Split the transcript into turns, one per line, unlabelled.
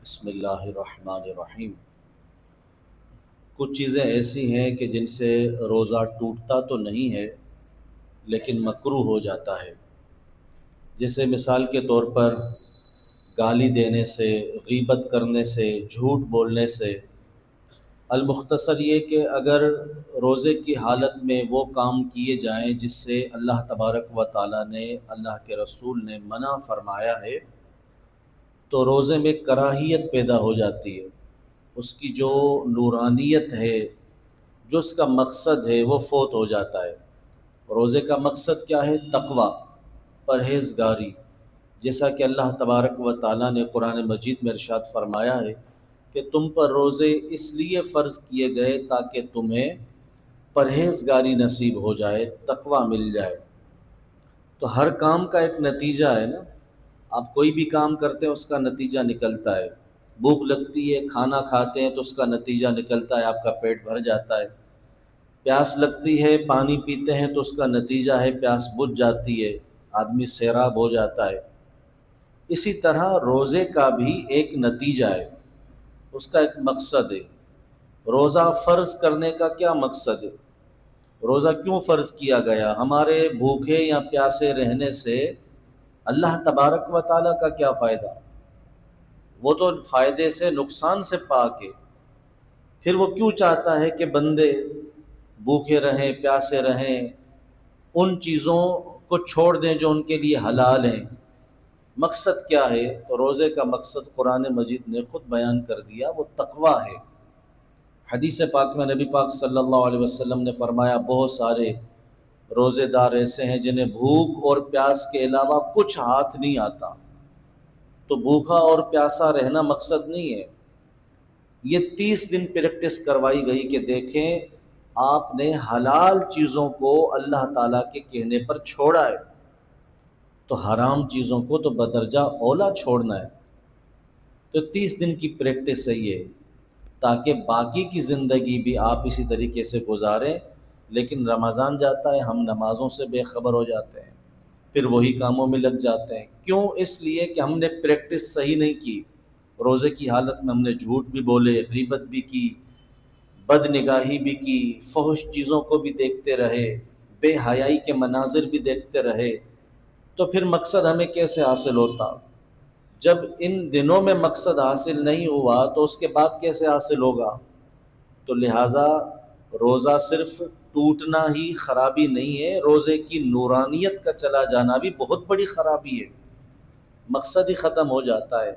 بسم اللہ الرحمن الرحیم۔ کچھ چیزیں ایسی ہیں کہ جن سے روزہ ٹوٹتا تو نہیں ہے لیکن مکروہ ہو جاتا ہے، جیسے مثال کے طور پر گالی دینے سے، غیبت کرنے سے، جھوٹ بولنے سے۔ المختصر یہ کہ اگر روزے کی حالت میں وہ کام کیے جائیں جس سے اللہ تبارک و تعالیٰ نے، اللہ کے رسول نے منع فرمایا ہے، تو روزے میں کراہیت پیدا ہو جاتی ہے، اس کی جو نورانیت ہے، جو اس کا مقصد ہے، وہ فوت ہو جاتا ہے۔ روزے کا مقصد کیا ہے؟ تقوی، پرہیزگاری، جیسا کہ اللہ تبارک و تعالیٰ نے قرآن مجید میں ارشاد فرمایا ہے کہ تم پر روزے اس لیے فرض کیے گئے تاکہ تمہیں پرہیزگاری نصیب ہو جائے، تقوی مل جائے۔ تو ہر کام کا ایک نتیجہ ہے نا، آپ کوئی بھی کام کرتے ہیں اس کا نتیجہ نکلتا ہے۔ بھوک لگتی ہے، کھانا کھاتے ہیں تو اس کا نتیجہ نکلتا ہے، آپ کا پیٹ بھر جاتا ہے۔ پیاس لگتی ہے، پانی پیتے ہیں تو اس کا نتیجہ ہے پیاس بجھ جاتی ہے، آدمی سیراب ہو جاتا ہے۔ اسی طرح روزے کا بھی ایک نتیجہ ہے، اس کا ایک مقصد ہے۔ روزہ فرض کرنے کا کیا مقصد ہے؟ روزہ کیوں فرض کیا گیا؟ ہمارے بھوکے یا پیاسے رہنے سے اللہ تبارک و تعالیٰ کا کیا فائدہ؟ وہ تو فائدے سے، نقصان سے پاک ہے۔ پھر وہ کیوں چاہتا ہے کہ بندے بھوکے رہیں، پیاسے رہیں، ان چیزوں کو چھوڑ دیں جو ان کے لیے حلال ہیں؟ مقصد کیا ہے؟ تو روزے کا مقصد قرآن مجید نے خود بیان کر دیا، وہ تقوی ہے۔ حدیث پاک میں نبی پاک صلی اللہ علیہ وسلم نے فرمایا بہت سارے روزے دار ایسے ہیں جنہیں بھوک اور پیاس کے علاوہ کچھ ہاتھ نہیں آتا۔ تو بھوکا اور پیاسا رہنا مقصد نہیں ہے، یہ 30 دن پریکٹس کروائی گئی کہ دیکھیں آپ نے حلال چیزوں کو اللہ تعالیٰ کے کہنے پر چھوڑا ہے، تو حرام چیزوں کو تو بدرجہ اولا چھوڑنا ہے۔ تو 30 دن کی پریکٹس صحیح ہے تاکہ باقی کی زندگی بھی آپ اسی طریقے سے گزاریں۔ لیکن رمضان جاتا ہے، ہم نمازوں سے بے خبر ہو جاتے ہیں، پھر وہی کاموں میں لگ جاتے ہیں۔ کیوں؟ اس لیے کہ ہم نے پریکٹس صحیح نہیں کی۔ روزے کی حالت میں ہم نے جھوٹ بھی بولے، غیبت بھی کی، بد نگاہی بھی کی، فحش چیزوں کو بھی دیکھتے رہے، بے حیائی کے مناظر بھی دیکھتے رہے، تو پھر مقصد ہمیں کیسے حاصل ہوتا؟ جب ان دنوں میں مقصد حاصل نہیں ہوا تو اس کے بعد کیسے حاصل ہوگا؟ تو لہٰذا روزہ صرف ٹوٹنا ہی خرابی نہیں ہے، روزے کی نورانیت کا چلا جانا بھی بہت بڑی خرابی ہے، مقصد ہی ختم ہو جاتا ہے۔